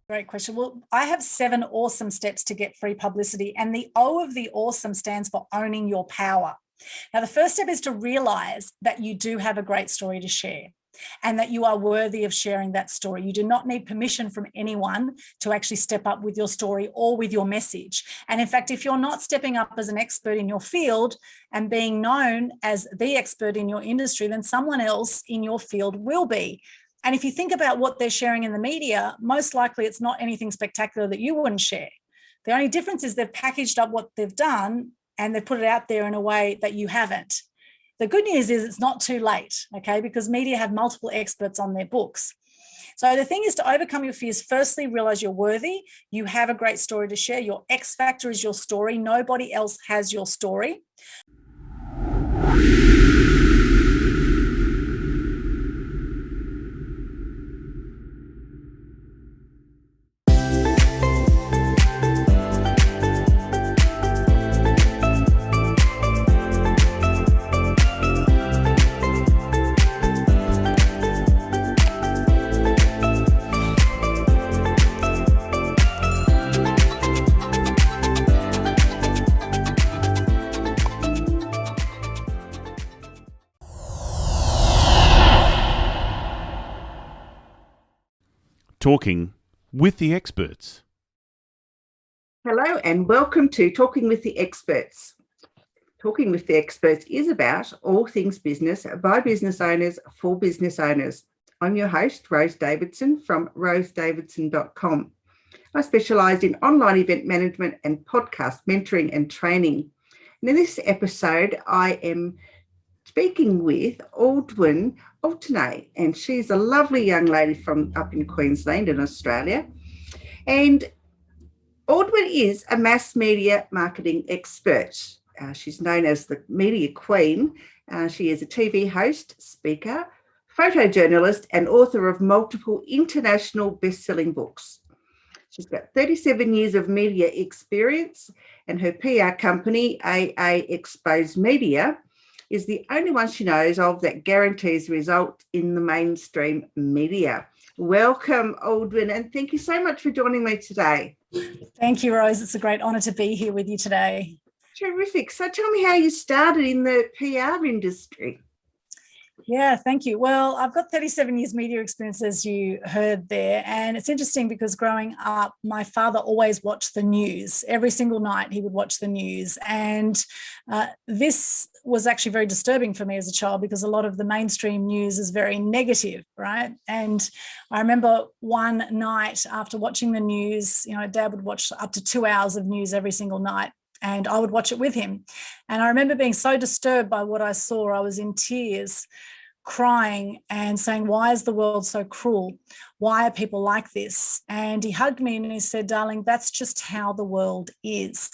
Great question. Well, I have 7 awesome steps to get free publicity, and the O of the awesome stands for owning your power. Now, the first step is to realize that you do have a great story to share and that you are worthy of sharing that story. You do not need permission from anyone to actually step up with your story or with your message. And in fact, if you're not stepping up as an expert in your field and being known as the expert in your industry, then someone else in your field will be. And if you think about what they're sharing in the media, most likely it's not anything spectacular that you wouldn't share. The only difference is they've packaged up what they've done and they've put it out there in a way that you haven't. The good news is it's not too late, okay, because media have multiple experts on their books. So the thing is to overcome your fears, firstly, realize you're worthy. You have a great story to share. Your X factor is your story. Nobody else has your story. Talking with the experts. Hello and welcome to Talking with the Experts. Talking with the Experts is about all things business by business owners for business owners. I'm your host, Rose Davidson from rosedavidson.com. I specialise in online event management and podcast mentoring and training. And in this episode, I am speaking with Aldwyn Altuney, and she's a lovely young lady from up in Queensland in Australia. And Aldwyn is a mass media marketing expert. She's known as the Media Queen. She is a TV host, speaker, photojournalist, and author of multiple international best-selling books. She's got 37 years of media experience, and her PR company, AA Xpose Media, is the only one she knows of that guarantees result in the mainstream media. Welcome, Aldwyn, and thank you so much for joining me today. Thank you, Rose. It's a great honour to be here with you today. Terrific. So tell me how you started in the PR industry. Yeah, thank you. Well, I've got 37 years media experience, as you heard there. And it's interesting because growing up, my father always watched the news. Every single night he would watch the news. And this was actually very disturbing for me as a child because a lot of the mainstream news is very negative, right? And I remember one night after watching the news, Dad would watch up to 2 hours of news every single night, and I would watch it with him. And I remember being so disturbed by what I saw. I was in tears, crying and saying, why is the world so cruel? Why are people like this? And he hugged me and he said, darling, that's just how the world is.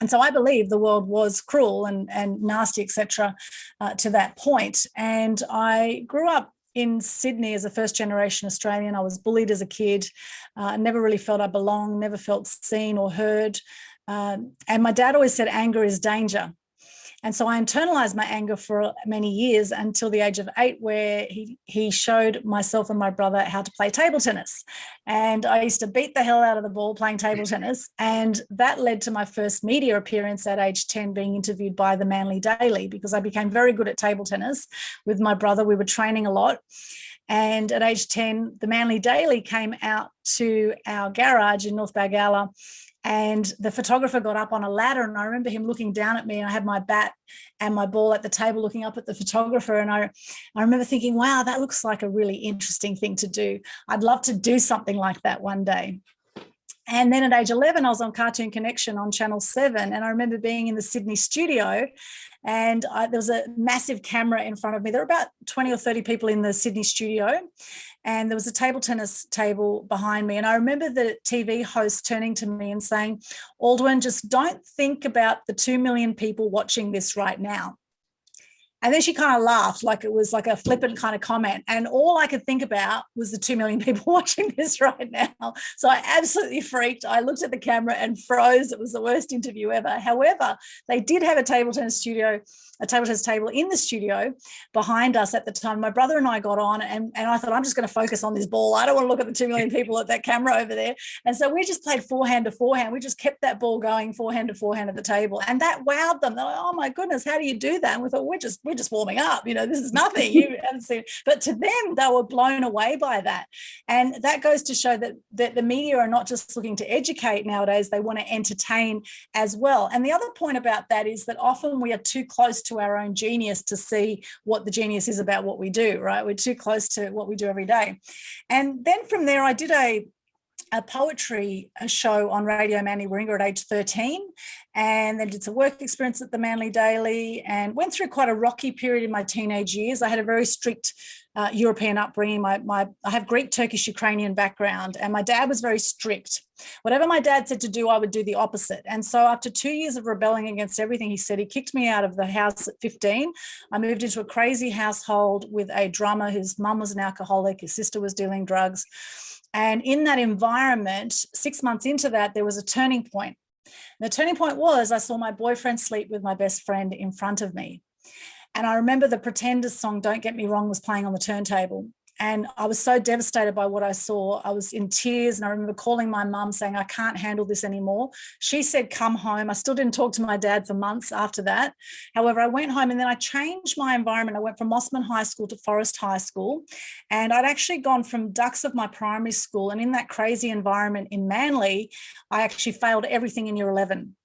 And so I believe the world was cruel and nasty, etc., to that point. And I grew up in Sydney as a first-generation Australian. I was bullied as a kid, never really felt I belonged, never felt seen or heard. And my dad always said anger is danger. And so I internalized my anger for many years until the age of 8, where he showed myself and my brother how to play table tennis. And I used to beat the hell out of the ball playing table tennis. And that led to my first media appearance at age 10, being interviewed by the Manly Daily, because I became very good at table tennis with my brother. We were training a lot. And at age 10, the Manly Daily came out to our garage in North Balgowlah, and the photographer got up on a ladder, and I remember him looking down at me, and I had my bat and my ball at the table looking up at the photographer. And I remember thinking, wow, that looks like a really interesting thing to do. I'd love to do something like that one day. And then at age 11, I was on Cartoon Connection on Channel 7. And I remember being in the Sydney studio, and there was a massive camera in front of me. There were about 20 or 30 people in the Sydney studio, and there was a table tennis table behind me. And I remember the TV host turning to me and saying, Aldwyn, just don't think about the 2 million people watching this right now. And then she kind of laughed like it was like a flippant kind of comment. And all I could think about was the 2 million people watching this right now. So I absolutely freaked. I looked at the camera and froze. It was the worst interview ever. However, they did have a table tennis table in the studio behind us at the time. My brother and I got on and I thought, I'm just going to focus on this ball. I don't want to look at the 2 million people at that camera over there. And so we just played forehand to forehand. We just kept that ball going forehand to forehand at the table. And that wowed them. They're like, oh my goodness, how do you do that? And we thought, we're just warming up. This is nothing. You haven't seen. But to them, they were blown away by that. And that goes to show that the media are not just looking to educate nowadays, they want to entertain as well. And the other point about that is that often we are too close to our own genius to see what the genius is about what we do, right? We're too close to what we do every day. And then from there, I did a poetry show on Radio Manly Warringah at age 13, and then did some work experience at the Manly Daily and went through quite a rocky period in my teenage years. I had a very strict European upbringing. I have Greek, Turkish, Ukrainian background, and my dad was very strict. Whatever my dad said to do, I would do the opposite. And so after 2 years of rebelling against everything he said, he kicked me out of the house at 15. I moved into a crazy household with a drummer whose mum was an alcoholic, his sister was dealing drugs. And in that environment, 6 months into that, there was a turning point. And the turning point was I saw my boyfriend sleep with my best friend in front of me. And I remember the Pretenders song, Don't Get Me Wrong, was playing on the turntable. And I was so devastated by what I saw. I was in tears, and I remember calling my mum saying, I can't handle this anymore. She said, come home. I still didn't talk to my dad for months after that. However, I went home and then I changed my environment. I went from Mossman High School to Forest High School. And I'd actually gone from ducks of my primary school. And in that crazy environment in Manly, I actually failed everything in year 11.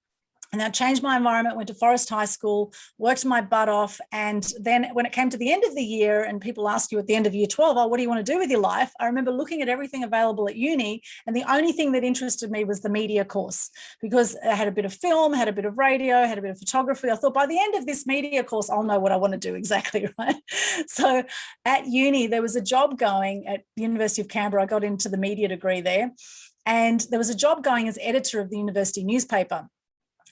And I changed my environment, went to Forest High School, worked my butt off. And then when it came to the end of the year and people ask you at the end of year 12, oh, what do you want to do with your life? I remember looking at everything available at uni. And the only thing that interested me was the media course, because I had a bit of film, had a bit of radio, had a bit of photography. I thought by the end of this media course, I'll know what I want to do exactly, right? So at uni, there was a job going at the University of Canberra. I got into the media degree there. And there was a job going as editor of the university newspaper.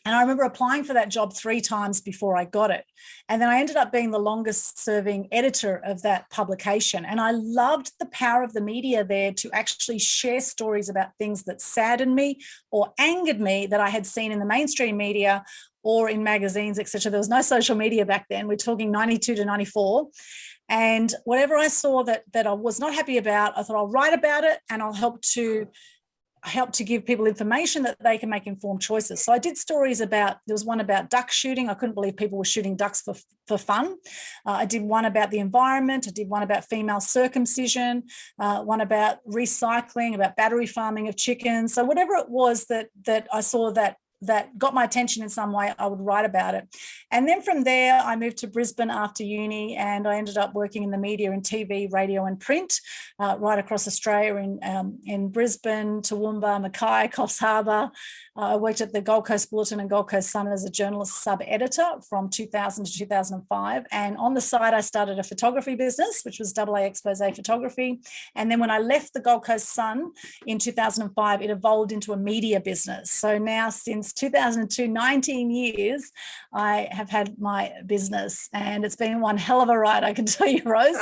And I remember applying for that job 3 times before I got it. And then I ended up being the longest serving editor of that publication. And I loved the power of the media there to actually share stories about things that saddened me or angered me that I had seen in the mainstream media or in magazines, etc. There was no social media back then. We're talking 92 to 94. And whatever I saw that I was not happy about, I thought I'll write about it and I'll help to give people information that they can make informed choices. So I did stories about, there was one about duck shooting. I couldn't believe people were shooting ducks for fun. I did one about the environment. I did one about female circumcision, one about recycling, about battery farming of chickens. So whatever it was that I saw that got my attention in some way, I would write about it. And then from there, I moved to Brisbane after uni, and I ended up working in the media in TV, radio and print, right across Australia in Brisbane, Toowoomba, Mackay, Coffs Harbour. I worked at the Gold Coast Bulletin and Gold Coast Sun as a journalist sub-editor from 2000 to 2005. And on the side, I started a photography business, which was AA Xpose Photography. And then when I left the Gold Coast Sun in 2005, it evolved into a media business. So now since 2002, 19 years, I have had my business, and it's been one hell of a ride, I can tell you, Rose.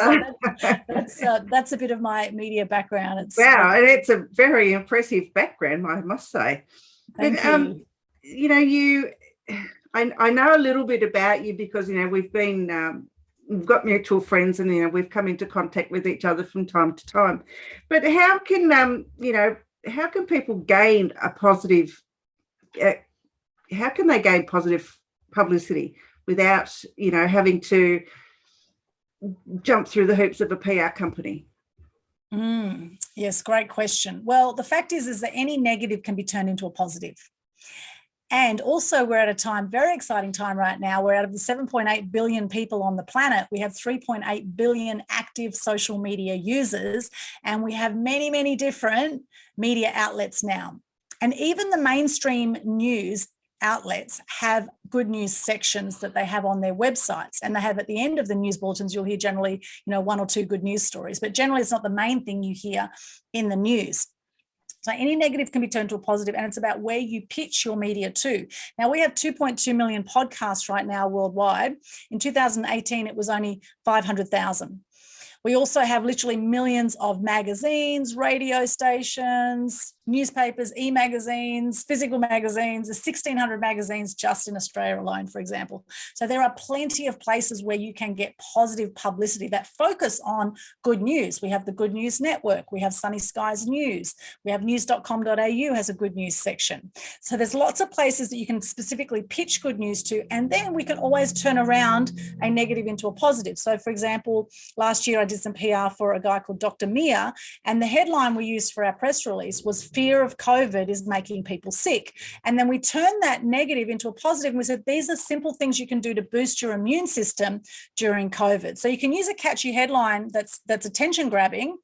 So that's a bit of my media background. Wow, and it's a very impressive background, I must say. Thank you. I know a little bit about you because we've got mutual friends, and we've come into contact with each other from time to time. But how can people gain a positive? How can they gain positive publicity without having to jump through the hoops of a PR company? Yes, great question. Well, the fact is that any negative can be turned into a positive. And also we're at a time, very exciting time right now, where out of the 7.8 billion people on the planet, we have 3.8 billion active social media users, and we have many, many different media outlets now. And even the mainstream news outlets have good news sections that they have on their websites, and they have at the end of the news bulletins, you'll hear generally 1 or 2 good news stories, but generally it's not the main thing you hear in the news. So any negative can be turned to a positive, and it's about where you pitch your media to. Now, we have 2.2 million podcasts right now worldwide. In 2018, it was only 500,000. We also have literally millions of magazines, radio stations, newspapers, e-magazines, physical magazines. There's 1,600 magazines just in Australia alone, for example. So there are plenty of places where you can get positive publicity that focus on good news. We have the Good News Network. We have Sunny Skies News. We have news.com.au has a good news section. So there's lots of places that you can specifically pitch good news to, and then we can always turn around a negative into a positive. So for example, last year I did some PR for a guy called Dr. Mia, and the headline we used for our press release was "Fear of COVID is making people sick." And then we turned that negative into a positive, and we said these are simple things you can do to boost your immune system during COVID. So you can use a catchy headline that's attention grabbing,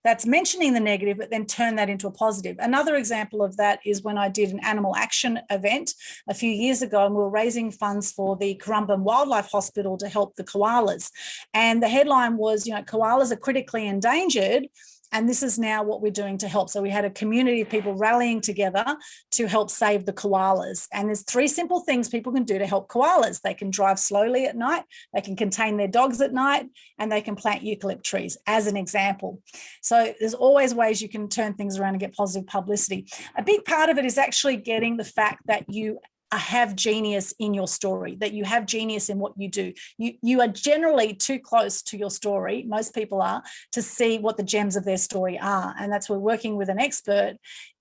that's mentioning the negative, but then turn that into a positive. Another example of that is when I did an animal action event a few years ago, and we were raising funds for the Currumbin Wildlife Hospital to help the koalas. And the headline was, koalas are critically endangered, and this is now what we're doing to help. So we had a community of people rallying together to help save the koalas. And there's 3 simple things people can do to help koalas. They can drive slowly at night, they can contain their dogs at night, and they can plant eucalypt trees, as an example. So there's always ways you can turn things around and get positive publicity. A big part of it is actually getting the fact that you have genius in your story, that you have genius in what you do. You are generally too close to your story, most people are, to see what the gems of their story are. And that's where working with an expert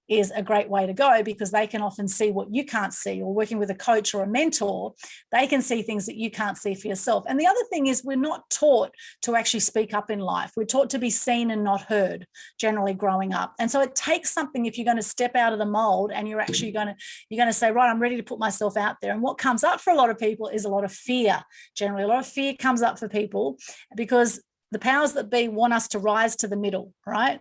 is a great way to go, because they can often see what you can't see, or working with a coach or a mentor, they can see things that you can't see for yourself. And the other thing is, we're not taught to actually speak up in life. We're taught to be seen and not heard, generally growing up. And so it takes something if you're going to step out of the mold and you're actually going to say, right, I'm ready to put myself out there. And what comes up for a lot of people is a lot of fear. Generally, a lot of fear comes up for people because the powers that be want us to rise to the middle, right?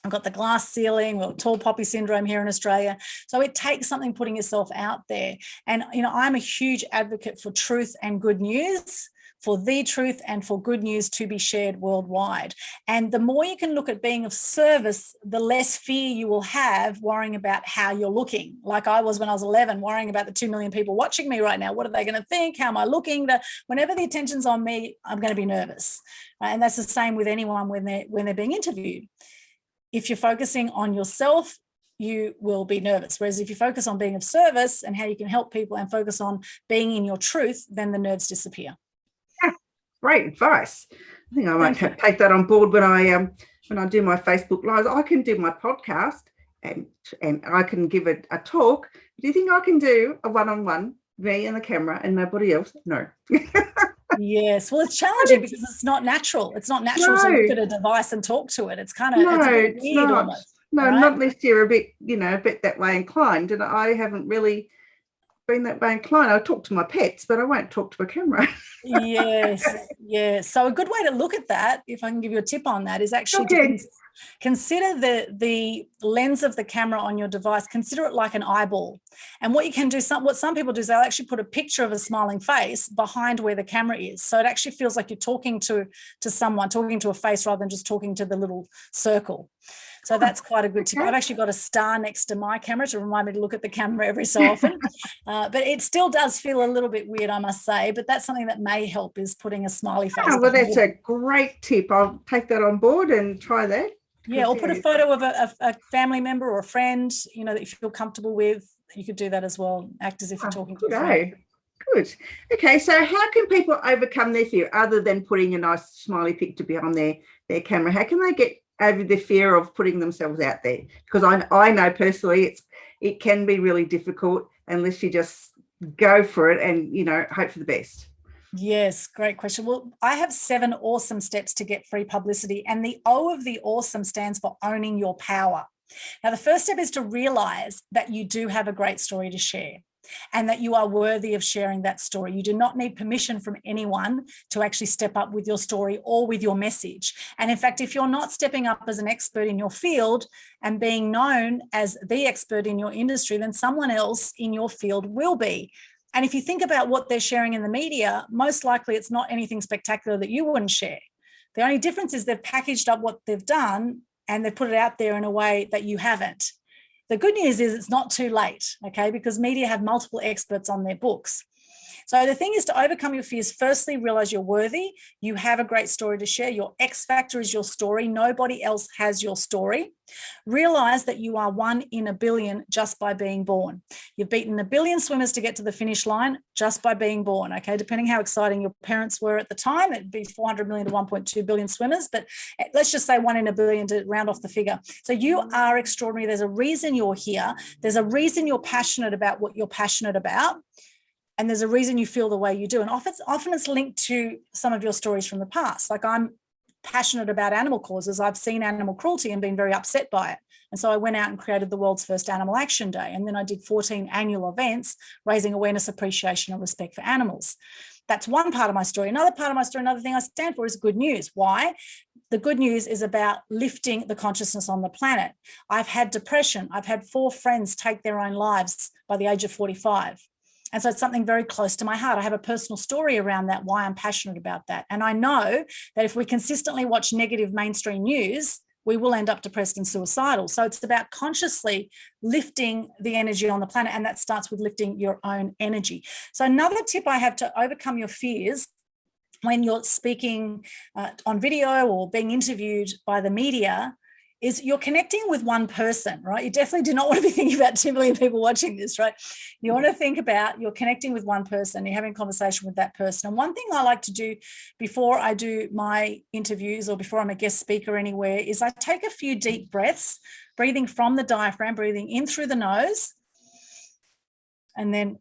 I've got the glass ceiling, or tall poppy syndrome here in Australia. So it takes something putting yourself out there. And, I'm a huge advocate for truth and good news, for the truth and for good news to be shared worldwide. And the more you can look at being of service, the less fear you will have worrying about how you're looking. Like I was when I was 11, worrying about the 2 million people watching me right now. What are they going to think? How am I looking? Whenever the attention's on me, I'm going to be nervous. And that's the same with anyone when they're being interviewed. If you're focusing on yourself, you will be nervous. Whereas if you focus on being of service and how you can help people and focus on being in your truth, then the nerves disappear. Great advice. I think I might take that on board when I do my Facebook Lives. I can do my podcast and I can give a talk. Do you think I can do a one-on-one, me and the camera and nobody else? No. Yes, well, it's challenging because it's not natural. It's not natural to look at a device and talk to it. It's kind of it's a bit weird almost. No, right? Not unless you're a bit that way inclined. And I haven't really been that way inclined. I talk to my pets, but I won't talk to a camera. Yes. So a good way to look at that, if I can give you a tip on that, is actually to consider the lens of the camera on your device. Consider it like an eyeball. And what you can do, what some people do is they'll actually put a picture of a smiling face behind where the camera is. So it actually feels like you're talking to someone, talking to a face rather than just talking to the little circle. So that's quite a good tip. I've actually got a star next to my camera to remind me to look at the camera every so often. But it still does feel a little bit weird, I must say. But that's something that may help, is putting a smiley face. Oh, well, that's a great tip. I'll take that on board and try that. Yeah, or put a photo of a family member or a friend, that you feel comfortable with. You could do that as well. Act as if you're talking to a friend. Good. Okay, so how can people overcome their fear other than putting a nice smiley picture behind their camera? How can they get over the fear of putting themselves out there? Because I know personally it can be really difficult unless you just go for it and hope for the best. Yes, great question. Well, I have 7 awesome steps to get free publicity, and the O of the awesome stands for owning your power. Now, the first step is to realize that you do have a great story to share and that you are worthy of sharing that story. You do not need permission from anyone to actually step up with your story or with your message. And in fact, if you're not stepping up as an expert in your field and being known as the expert in your industry, then someone else in your field will be. And if you think about what they're sharing in the media, most likely it's not anything spectacular that you wouldn't share. The only difference is they've packaged up what they've done and they've put it out there in a way that you haven't. The good news is it's not too late, okay, because media have multiple experts on their books. So the thing is to overcome your fears, firstly, realize you're worthy. You have a great story to share. Your X factor is your story. Nobody else has your story. Realize that you are 1 in a billion just by being born. You've beaten 1 billion swimmers to get to the finish line just by being born, okay? Depending how exciting your parents were at the time, it'd be 400 million to 1.2 billion swimmers, but let's just say 1 in a billion to round off the figure. So you are extraordinary. There's a reason you're here. There's a reason you're passionate about what you're passionate about. And there's a reason you feel the way you do. And often it's linked to some of your stories from the past. Like, I'm passionate about animal causes. I've seen animal cruelty and been very upset by it. And so I went out and created the world's first Animal Action Day. And then I did 14 annual events raising awareness, appreciation, and respect for animals. That's one part of my story. Another part of my story, another thing I stand for is good news. Why? The good news is about lifting the consciousness on the planet. I've had depression. I've had 4 friends take their own lives by the age of 45. And so it's something very close to my heart. I have a personal story around that, why I'm passionate about that. And I know that if we consistently watch negative mainstream news, we will end up depressed and suicidal. So it's about consciously lifting the energy on the planet. And that starts with lifting your own energy. So another tip I have to overcome your fears when you're speaking on video or being interviewed by the media is you're connecting with one person, right? You definitely do not want to be thinking about 2 million people watching this, right? You want to think about you're connecting with one person, you're having a conversation with that person. And one thing I like to do before I do my interviews or before I'm a guest speaker anywhere is I take a few deep breaths, breathing from the diaphragm, breathing in through the nose, and then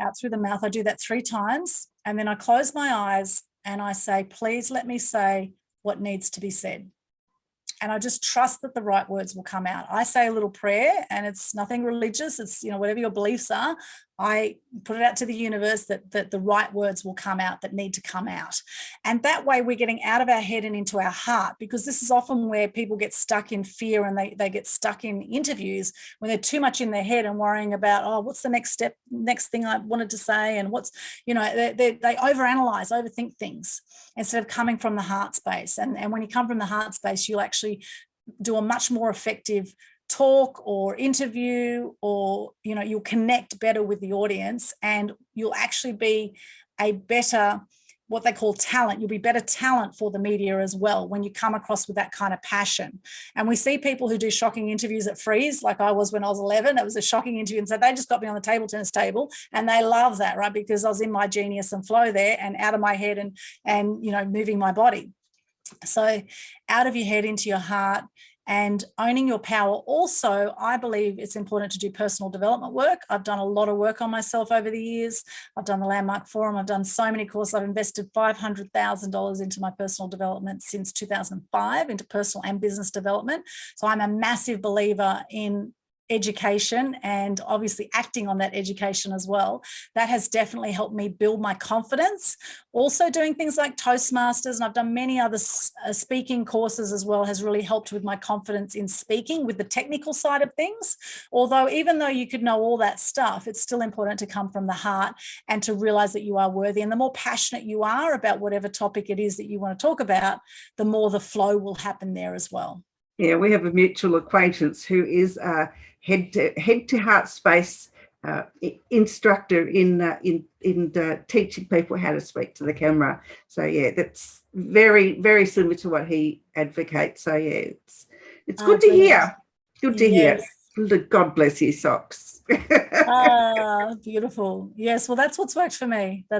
out through the mouth. I do that 3 times. And then I close my eyes and I say, please let me say what needs to be said. And I just trust that the right words will come out. I say a little prayer, and it's nothing religious. It's, whatever your beliefs are, I put it out to the universe that the right words will come out that need to come out. And that way we're getting out of our head and into our heart, because this is often where people get stuck in fear, and they get stuck in interviews when they're too much in their head and worrying about, oh, what's the next step, next thing I wanted to say, and what's, they overanalyze, overthink things instead of coming from the heart space. And when you come from the heart space, you'll actually do a much more effective talk or interview, or you'll connect better with the audience, and you'll actually be a better, what they call talent. You'll be better talent for the media as well when you come across with that kind of passion. And we see people who do shocking interviews at Freeze, like I was when I was 11. It was a shocking interview, and so they just got me on the table tennis table, and they love that, right? Because I was in my genius and flow there, and out of my head and moving my body. So out of your head into your heart, and owning your power. Also, I believe it's important to do personal development work. I've done a lot of work on myself over the years. I've done the Landmark Forum. I've done so many courses. I've invested $500,000 into my personal development since 2005, into personal and business development. So I'm a massive believer in education, and obviously acting on that education as well. That has definitely helped me build my confidence. Also doing things like Toastmasters, and I've done many other speaking courses as well, has really helped with my confidence in speaking, with the technical side of things. Although even though you could know all that stuff, it's still important to come from the heart and to realize that you are worthy. And the more passionate you are about whatever topic it is that you want to talk about, the more the flow will happen there as well. Yeah, we have a mutual acquaintance who is a head to heart space instructor in teaching people how to speak to the camera. So yeah, that's very, very similar to what he advocates. So yeah, it's good to hear. Good to hear. God bless his socks. Beautiful. Yes, well, that's what's worked for me. But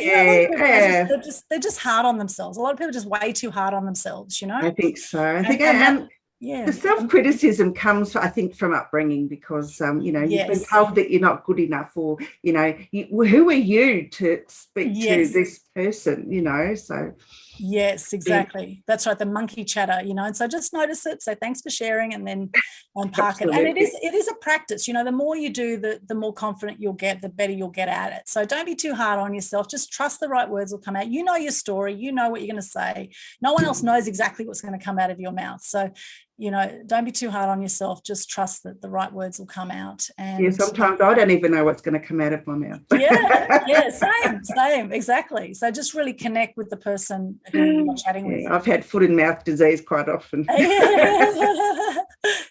yeah, they're just hard on themselves. A lot of people are just way too hard on themselves. I think so. I think the self-criticism comes, I think, from upbringing, because you've been told that you're not good enough, or who are you to speak to this person? So. Yes, exactly. That's right. The monkey chatter, and so just notice it, say thanks for sharing, and then park it. And it is a practice. The more you do, the more confident you'll get, the better you'll get at it. So don't be too hard on yourself. Just trust the right words will come out. You know your story. You know what you're going to say. No one else knows exactly what's going to come out of your mouth. So don't be too hard on yourself. Just trust that the right words will come out. And sometimes I don't even know what's going to come out of my mouth. Same, exactly. So just really connect with the person who you're chatting with. I've had foot and mouth disease quite often.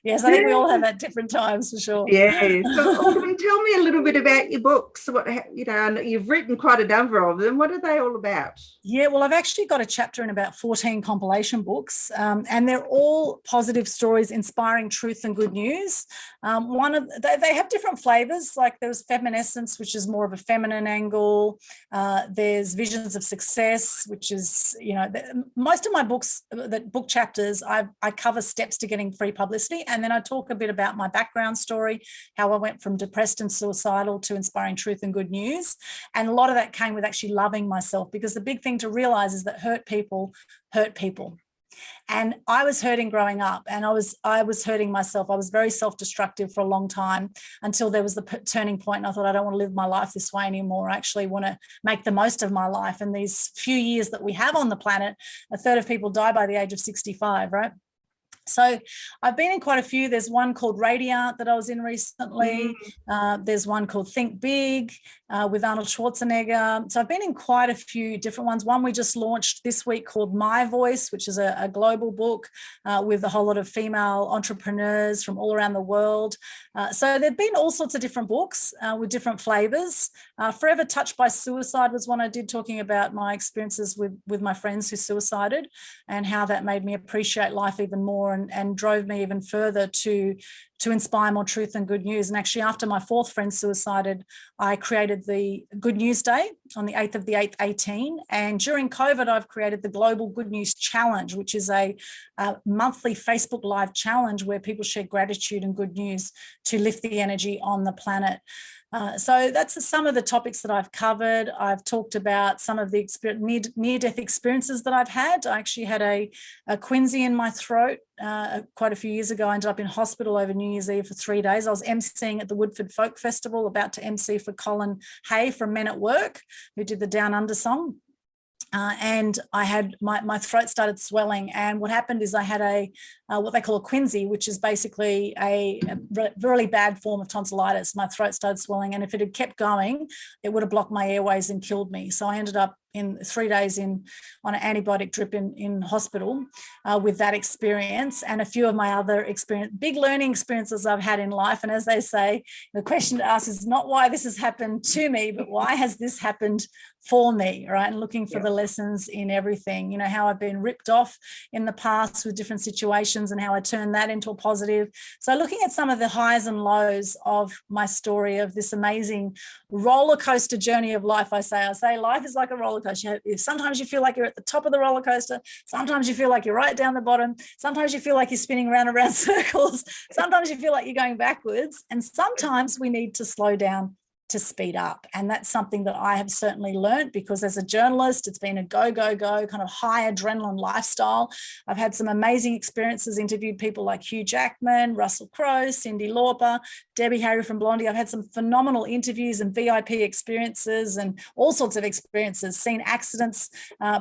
Yes, I think we all have at different times for sure. Yeah. So, Aldwyn, tell me a little bit about your books. You've written quite a number of them. What are they all about? Yeah, well, I've actually got a chapter in about 14 compilation books, and they're all positive stories, inspiring truth and good news. They have different flavors. Like there's Feminescence, which is more of a feminine angle. There's Visions of Success, which is, most of my books, the book chapters, I cover steps to getting free publicity, and then I talk a bit about my background story, how I went from depressed and suicidal to inspiring truth and good news. And a lot of that came with actually loving myself, because the big thing to realize is that hurt people hurt people. And I was hurting growing up, and I was hurting myself. I was very self-destructive for a long time, until there was the turning point, and I thought, I don't want to live my life this way anymore. I actually want to make the most of my life. And these few years that we have on the planet, a third of people die by the age of 65, right? So I've been in quite a few. There's one called Radiant that I was in recently. There's one called Think Big with Arnold Schwarzenegger. So I've been in quite a few different ones. One we just launched this week called My Voice, which is a global book with a whole lot of female entrepreneurs from all around the world. So there've been all sorts of different books with different flavors. Forever Touched by Suicide was one I did, talking about my experiences with my friends who suicided, and how that made me appreciate life even more, and drove me even further to inspire more truth and good news. And actually, after my fourth friend suicided, I created the Good News Day on the 8th of the 8th, 18. And during COVID, I've created the Global Good News Challenge, which is a monthly Facebook Live challenge where people share gratitude and good news to lift the energy on the planet. So that's some of the topics that I've covered. I've talked about some of the near-death experiences that I've had. I actually had a quinsy in my throat quite a few years ago. I ended up in hospital over New Year's Eve for 3 days. I was emceeing at the Woodford Folk Festival, about to MC for Colin Hay from Men at Work, who did the Down Under song. And I had my throat started swelling, and what happened is I had what they call a quinsy, which is basically a really bad form of tonsillitis. My throat started swelling, and if it had kept going, it would have blocked my airways and killed me. So I ended up in 3 days on an antibiotic drip in hospital with that experience, and a few of my other big learning experiences I've had in life. And as they say, the question to ask is not why this has happened to me, but why has this happened for me, right? And looking for the lessons in everything, how I've been ripped off in the past with different situations and how I turned that into a positive. So looking at some of the highs and lows of my story, of this amazing roller coaster journey of life. I say life is like a roller coaster. Sometimes you feel like you're at the top of the roller coaster. Sometimes you feel like you're right down the bottom. Sometimes you feel like you're spinning round and round circles. Sometimes you feel like you're going backwards. And sometimes we need to slow down to speed up. And that's something that I have certainly learned, because as a journalist, it's been a go, go, go kind of high adrenaline lifestyle. I've had some amazing experiences, interviewed people like Hugh Jackman, Russell Crowe, Cyndi Lauper, Debbie Harry from Blondie. I've had some phenomenal interviews and VIP experiences and all sorts of experiences, seen accidents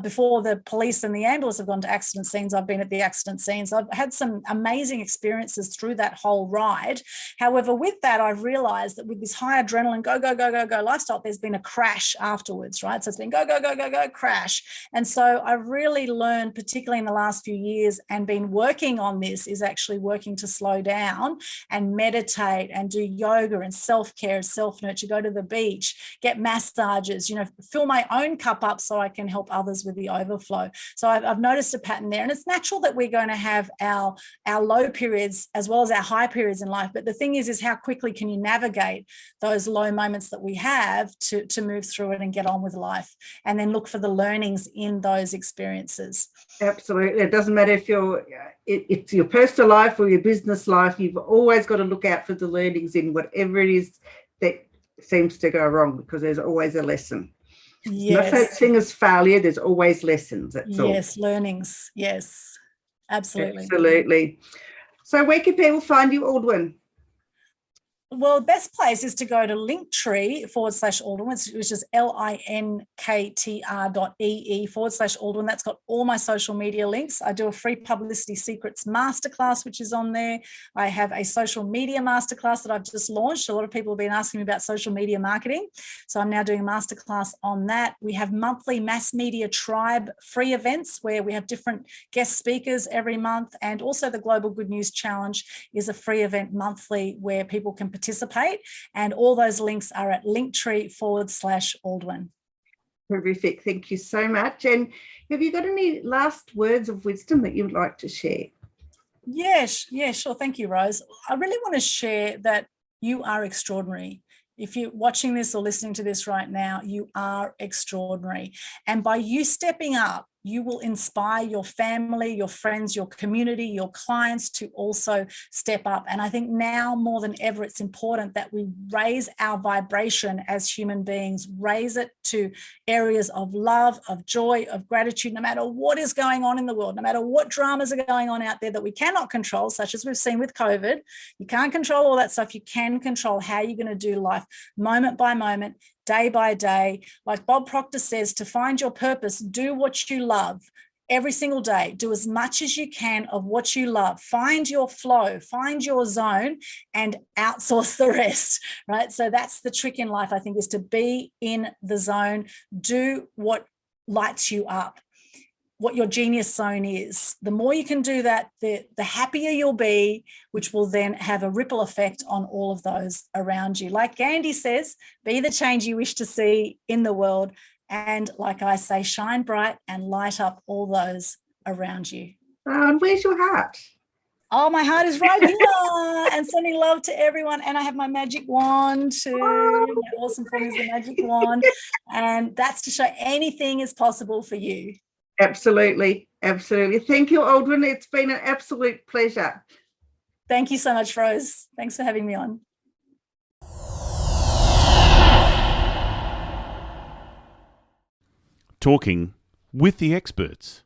before the police and the ambulance have gone to accident scenes. I've been at the accident scenes. I've had some amazing experiences through that whole ride. However, with that, I've realized that with this high adrenaline, go, go, go, go, go lifestyle, there's been a crash afterwards, right? So it's been go, go, go, go, go, crash. And so I've really learned, particularly in the last few years, and been working on this, is actually working to slow down and meditate and do yoga and self-care, self-nurture, go to the beach, get massages, fill my own cup up so I can help others with the overflow. So I've noticed a pattern there, and it's natural that we're going to have our low periods as well as our high periods in life. But the thing is how quickly can you navigate those low moments that we have to move through it and get on with life, and then look for the learnings in those experiences. Absolutely. It doesn't matter if it's your personal life or your business life, you've always got to look out for the learnings in whatever it is that seems to go wrong, because there's always a lesson. Yes. No such thing as failure, there's always lessons. That's all. Yes, learnings. Yes, absolutely. Absolutely. So where can people find you, Aldwyn? Well, the best place is to go to linktree/Aldwyn, which is linktr.ee/Aldwyn. That's got all my social media links. I do a free Publicity Secrets Masterclass, which is on there. I have a social media masterclass that I've just launched. A lot of people have been asking me about social media marketing. So I'm now doing a masterclass on that. We have monthly Mass Media Tribe free events where we have different guest speakers every month. And also the Global Good News Challenge is a free event monthly where people can participate, and all those links are at linktree/Aldwyn. Terrific. Thank you so much. And have you got any last words of wisdom that you'd like to share? Yes, sure. Thank you, Rose. I really want to share that you are extraordinary. If you're watching this or listening to this right now, you are extraordinary. And by you stepping up, you will inspire your family, your friends, your community, your clients to also step up. And I think now more than ever, it's important that we raise our vibration as human beings, raise it to areas of love, of joy, of gratitude, no matter what is going on in the world, no matter what dramas are going on out there that we cannot control, such as we've seen with COVID. You can't control all that stuff. You can control how you're going to do life moment by moment, day by day. Like Bob Proctor says, to find your purpose, do what you love every single day. Do as much as you can of what you love. Find your flow, find your zone, and outsource the rest, right? So that's the trick in life, I think, is to be in the zone. Do what lights you up, what your genius zone is. The more you can do that, the happier you'll be, which will then have a ripple effect on all of those around you. Like Gandhi says, be the change you wish to see in the world. And like I say, shine bright and light up all those around you. And where's your heart? Oh, my heart is right here and sending love to everyone. And I have my magic wand too. My awesome form is the magic wand. And that's to show anything is possible for you. Absolutely. Absolutely. Thank you, Aldwyn. It's been an absolute pleasure. Thank you so much, Rose. Thanks for having me on. Talking with the experts.